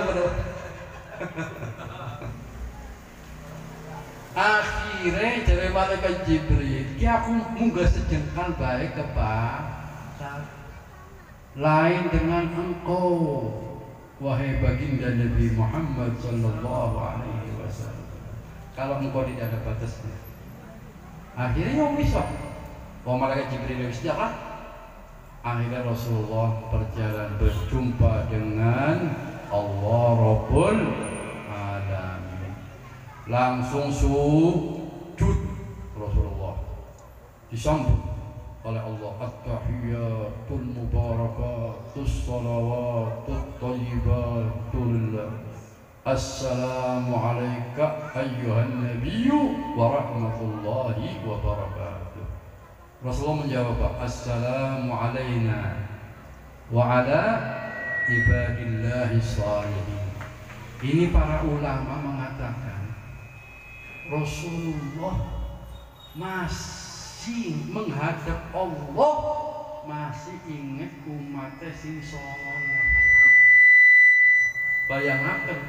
akhirnya jare malaikat Jibril ki aku munggah sejengkal baik ke pasar lain dengan engkau wahai baginda Nabi Muhammad sallallahu alaihi wasallam. Kalau engkau tidak ada batasnya. Akhirnya yang bisa. Malaikat Jibril wis lah. Akhirnya Rasulullah berjalan berjumpa dengan Allah Rabbul Alamin. Langsung sujud Rasulullah. Disambut oleh Allah at-tahiyatul mubarakatus salawatut thayyibatul assalamu alayka ayyuhan nabiyyu wa rahmatullahi wa barakatuh. Rasulullah menjawab assalamu alayna wa ala ibadillahi shalihin. Ini para ulama mengatakan Rasulullah masih menghadap Allah, masih ingat umatnya sing sholat. Bayangkan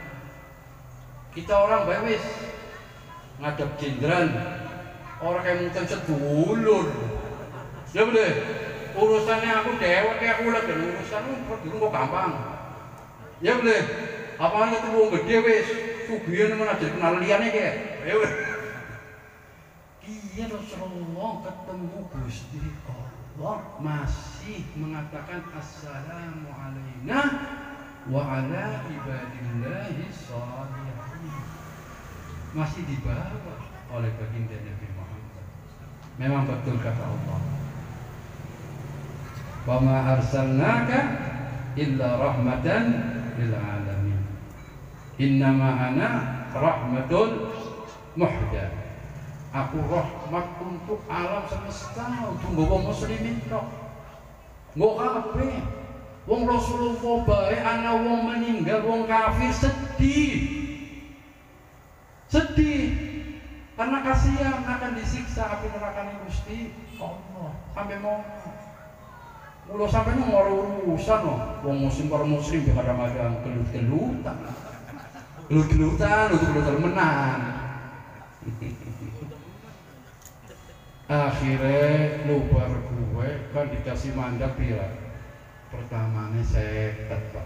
kita orang bewis ngadep jenderal, orang kayak mungkin sedulur. Ya boleh. Urusannya aku dewek kayak aku lagi urusanmu dulu kok gampang. Ya boleh. Apalagi itu wong gede wis sugihan men aja kenal liyane kayak. Ya boleh. Iya Rasulullah ketemu Gusti Allah masih mengatakan assalamu alaina wa ala ibadillahi sholihin. Masih dibawa oleh baginda Nabi Muhammad. Memang betul kata Allah. Wa ma arsalnaka illa rahmatan lil alamin. Innama ana rahmatul muhda. Aku rahmat untuk alam semesta, untuk wong muslimin tok. Nggo kabeh. Wong Rasulullah bae ana wong meninggal, wong kafir sedih. Sedih karena kasihan akan disiksa api neraka Gusti Allah. Sampai mau mulo sampai nomor urusan no. Wong muslim para muslim kadang-kadang gelut-gelutan. Gelut-gelutan untuk gelut menang. Akhirnya lubar gue kan dikasih mandat pira. Pertamanya saya Pak.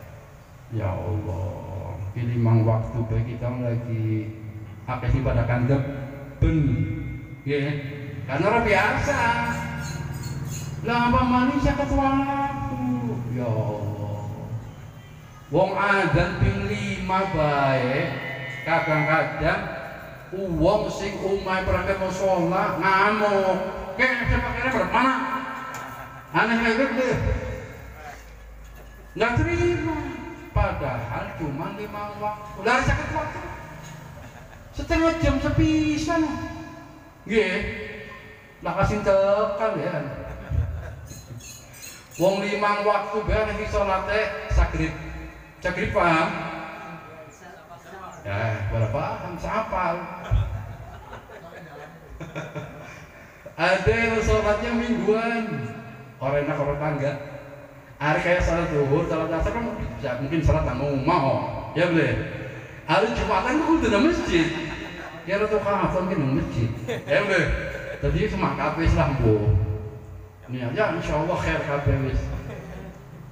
Ya Allah, pilih mang waktu baik kita lagi akeh pada kandep ben. Ya, karena orang biasa. Lah apa manusia ketua aku. Ya Allah. Wong adzan ping 5 bae kadang-kadang uang sing umai berangkat mau sholat ngamuk kayak sepakainya bermana aneh kayak gitu nggak terima padahal cuma 5 waktu lari sakit waktu setengah jam sepisan nggih lah kasih tekan ya wong 5 waktu bareng sholatnya sagrib paham ya, berapa sapal. Ada yang sholatnya mingguan, orang enak orang tangga. Hari kayak salat zuhur, salat asar kan ya, mungkin salat mau, ya boleh. Hari Jumatan kan udah masjid. Ya lo tuh kapan kan masjid, ya boleh. Tadi cuma kafe selambu. Nih ya, insya Allah khair kafe wis.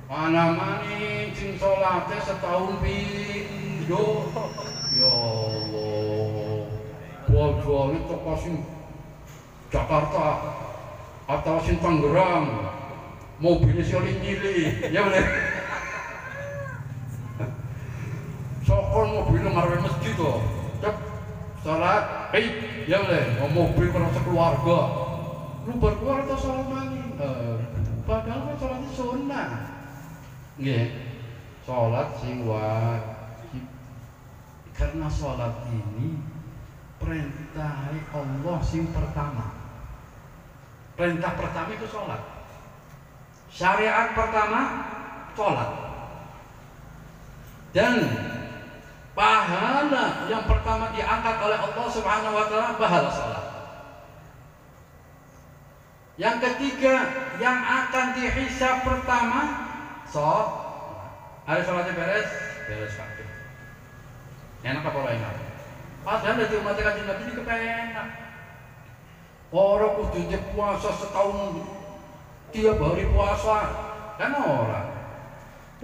Mana mani cing sholatnya setahun pindo. Ya Allah, bodoh ini toko sing Jakarta atau sing Tangerang, mobilnya siolin nyili, ya boleh. Sokon mobilnya ngarep masjid tuh, cek salat, ya boleh. Mau mobil kalau sekeluarga, lu berkeluar atau salat lagi? Padahal kan salatnya sunnah, ya. Salat sing wajib. Karena sholat ini perintah Allah sing pertama. Perintah pertama itu sholat. Syariat pertama sholat. Dan pahala yang pertama diangkat oleh Allah Subhanahu wa taala pahala sholat. Yang ketiga yang akan dihisab pertama sholat. Ada sholatnya beres kabeh. Enak apa orang enak? Padahal dari umat Kanjeng Nabi ini kepenak. Orang kudu puasa setahun tiap hari puasa kan orang.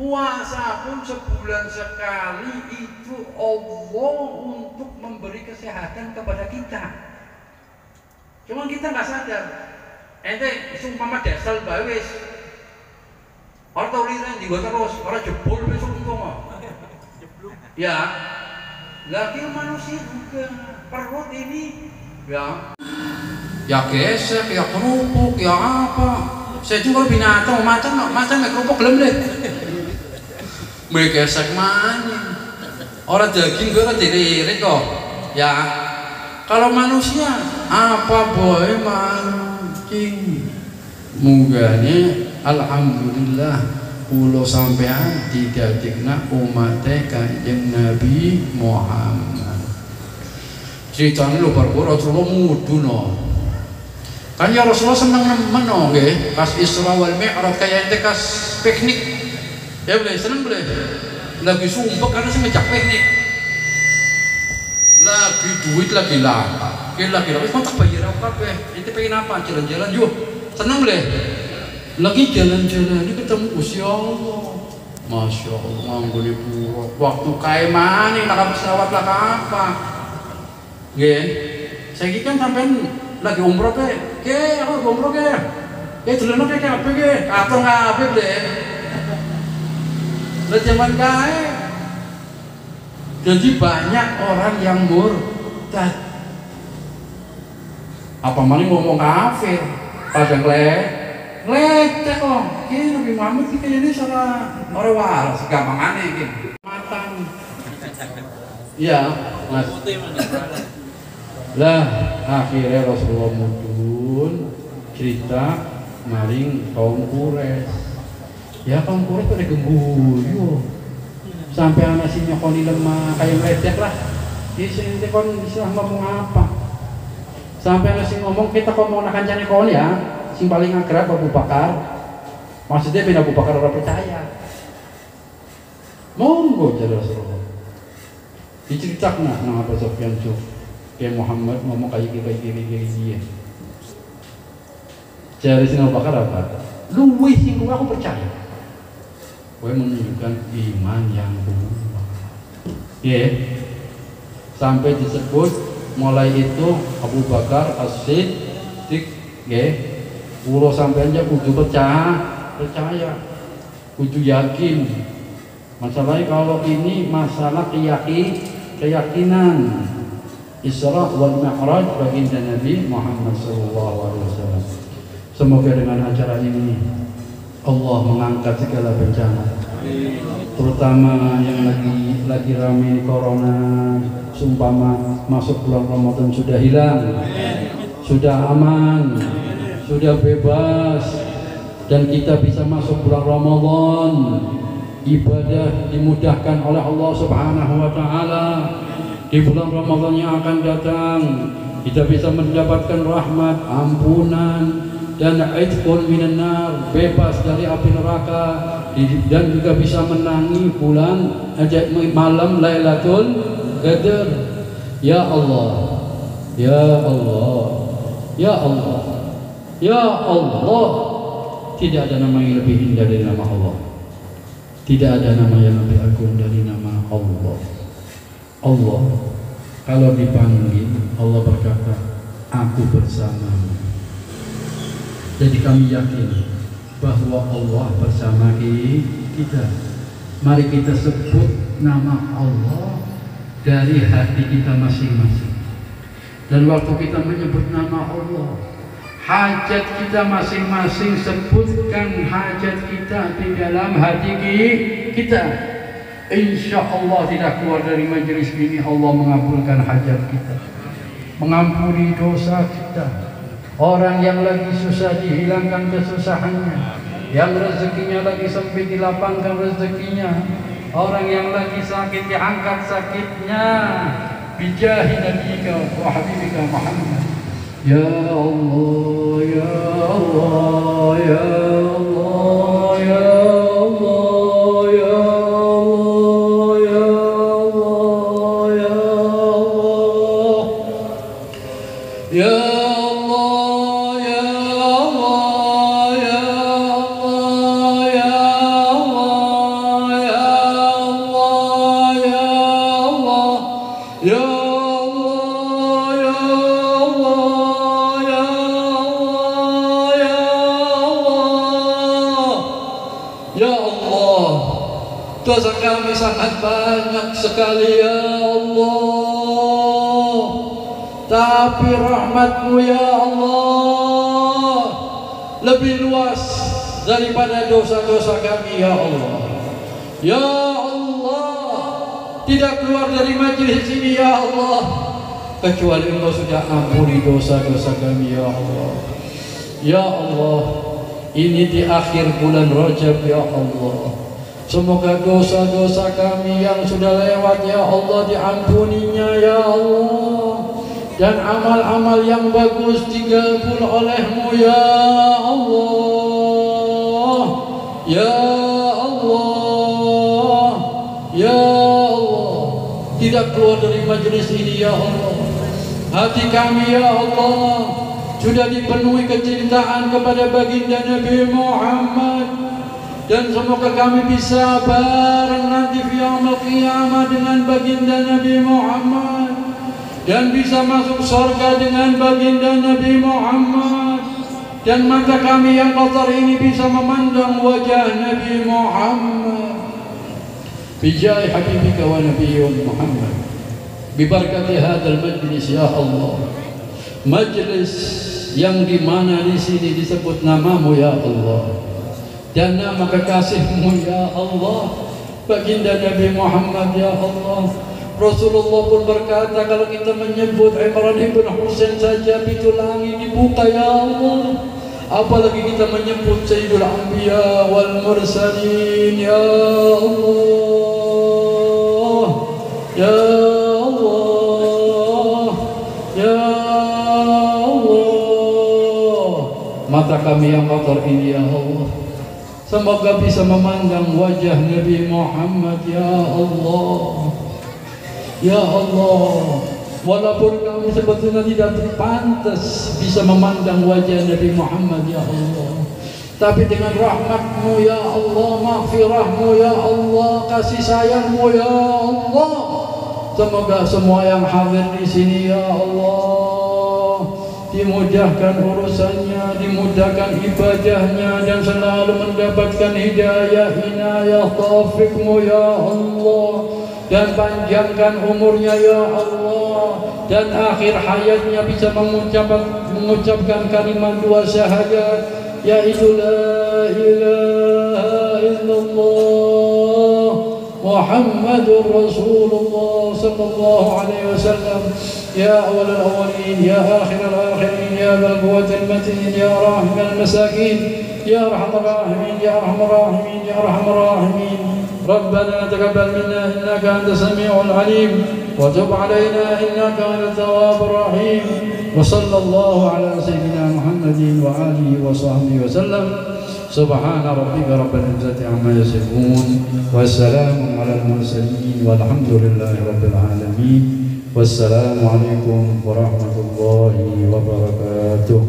Puasa pun sebulan sekali itu Allah untuk memberi kesehatan kepada kita. Cuma kita nggak sadar. Ente sumpama desel bae wis. Ora tau liren digo terus, ora jebol wis untung. Ya. Lagi manusia juga perut ini ya gesek, ya kerupuk, ya apa. Saya juga binatang macan kerupuk gelem deh. Mereka gesek mana? Orang daging gue kan dilirik kok. Ya kalau manusia apa boleh mancing. Munggahnya alhamdulillah Kulo sampean didadekna umat Kanjeng Nabi Muhammad. Ceritane lho perkara Rasulullah muduna. Kan ya Rasulullah seneng nemen nggih, pas Isra wal Mi'raj kaya ente kas piknik. Ya boleh seneng boleh. Lagi sumpek karena sing ngejak piknik. Lagi duit lagi langka. Lagi wis kontak bayar apa kabeh. Ente pengen apa? Jalan-jalan yuk. Seneng boleh. Lagi jalan-jalan ini ketemu Gusti Allah. Masya Allah, nganggone pura. Waktu kae maning nak pesawat lah apa? Nggih. Saiki kan sampean lagi umroh ke aku umroh ke. Delokno ke apa ke? Katon kabeh le. Lah zaman kae. Jadi banyak orang yang murtad. Apa maling ngomong kafir, pada lecek kok. Ki Nabi Muhammad ki kayane salah ora waras gampangane iki. Matang. Iya, Mas. Lah akhirnya Rasulullah mudun cerita maring kaum Quraisy. Ya kaum Quraisy pada gembuyu. Sampai anak si nyokoni lemah kayak meledek lah. Di sini kon bisa ngomong apa? Sampai anak si ngomong kita kok mau kancane kon ya. Sing paling akrab Abu Bakar. Maksudnya bin Abu Bakar orang percaya. Monggo jadi Rasulullah. Diceritakan nang Abu Sufyan tuh. Kayak Muhammad ngomong kayak gini. Jadi sing Abu Bakar apa? Luwih sing aku percaya. Kowe menunjukkan iman yang kuat. Yeah. Sampai disebut mulai itu Abu Bakar As-Siddiq, nggih. Kulo sampean aja kudu percaya, kudu yakin. Masalahnya kalau ini masalah keyakinan. Isra wal Mi'raj baginda Nabi Muhammad SAW. Semoga dengan acara ini Allah mengangkat segala bencana, terutama yang lagi ramai corona. Sumpama masuk bulan Ramadan sudah hilang, sudah aman, sudah bebas, dan kita bisa masuk bulan Ramadan. Ibadah dimudahkan oleh Allah Subhanahu wa Ta'ala. Di bulan Ramadan yang akan datang, kita bisa mendapatkan rahmat, ampunan, dan itqun minan nar, bebas dari api neraka, dan juga bisa menangi bulan malam Lailatul Qadar. Ya Allah, ya Allah, ya Allah, ya Allah. Tidak ada nama yang lebih indah dari nama Allah. Tidak ada nama yang lebih agung dari nama Allah. Allah kalau dipanggil, Allah berkata, aku bersamamu. Jadi kami yakin bahwa Allah bersama kita. Mari kita sebut nama Allah dari hati kita masing-masing. Dan waktu kita menyebut nama Allah, hajat kita masing-masing, sebutkan hajat kita di dalam hati kita. Insya Allah tidak keluar dari majelis ini, Allah mengabulkan hajat kita, mengampuni dosa kita. Orang yang lagi susah dihilangkan kesusahannya, yang rezekinya lagi sempit dilapangkan rezekinya, orang yang lagi sakit diangkat sakitnya. Bijahi nabiyika wa habibika Muhammad. Ya Allah, ya Allah, ya Allah, ya Allah, ya Allah, ya Allah, ya Allah, ya dosa kami sangat banyak sekali ya Allah, tapi rahmat-Mu ya Allah lebih luas daripada dosa-dosa kami ya Allah. Ya Allah, tidak keluar dari majelis ini ya Allah kecuali Engkau sudah ampuni dosa-dosa kami ya Allah. Ya Allah, ini di akhir bulan Rajab ya Allah. Semoga dosa-dosa kami yang sudah lewat ya Allah diampuninya ya Allah, dan amal-amal yang bagus dikabul oleh-Mu ya Allah. Ya Allah, ya Allah, tidak keluar dari majelis ini ya Allah. Hati kami ya Allah sudah dipenuhi kecintaan kepada baginda Nabi Muhammad, dan semoga kami bisa bareng nanti di yaumul qiyamah dengan baginda Nabi Muhammad, dan bisa masuk surga dengan baginda Nabi Muhammad, dan mata kami yang kotor ini bisa memandang wajah Nabi Muhammad. Bijai habibika wa nabiyyun Muhammad, bibarakati hadzal majlis ya Allah. Majlis yang dimana di sini disebut namamu ya Allah, dan nama kekasihmu ya Allah, baginda Nabi Muhammad ya Allah. Rasulullah pun berkata, kalau kita menyebut Imran ibn Husain saja pintu langit dibuka ya Allah, apalagi kita menyebut Sayyidul Anbiya wal Mursalin ya Allah, ya Allah, ya Allah. Mata kami yang kotor ini ya Allah, semoga bisa memandang wajah Nabi Muhammad ya Allah. Ya Allah, walaupun kami sebetulnya tidak pantas bisa memandang wajah Nabi Muhammad ya Allah, tapi dengan rahmat-Mu ya Allah, maghfirah-Mu ya Allah, kasih sayang-Mu ya Allah, semoga semua yang hadir di sini ya Allah dimudahkan urusannya, dimudahkan ibadahnya, dan selalu mendapatkan hidayah, inayah, taufik-Mu ya Allah, dan panjangkan umurnya ya Allah, dan akhir hayatnya bisa mengucapkan kalimat dua syahadat, yaitu la ilaha illallah Muhammadur Rasulullah sallallahu alaihi wasallam. Ya awal al-awwalin, ya akhir al-akhirin, ya dhal quwwatil matin, ya rahimul masakin, ya arhamar rahimin, ya arhamar rahimin, ya arhamar rahimin. ربنا تقبل منا إنك أنت السميع العليم وتب علينا إنك أنت التواب الرحيم وصلى الله على سيدنا محمد وآله وصحبه وسلم سبحان ربك رب العزة عما يصفون والسلام على المرسلين والحمد لله رب العالمين والسلام عليكم ورحمة الله وبركاته.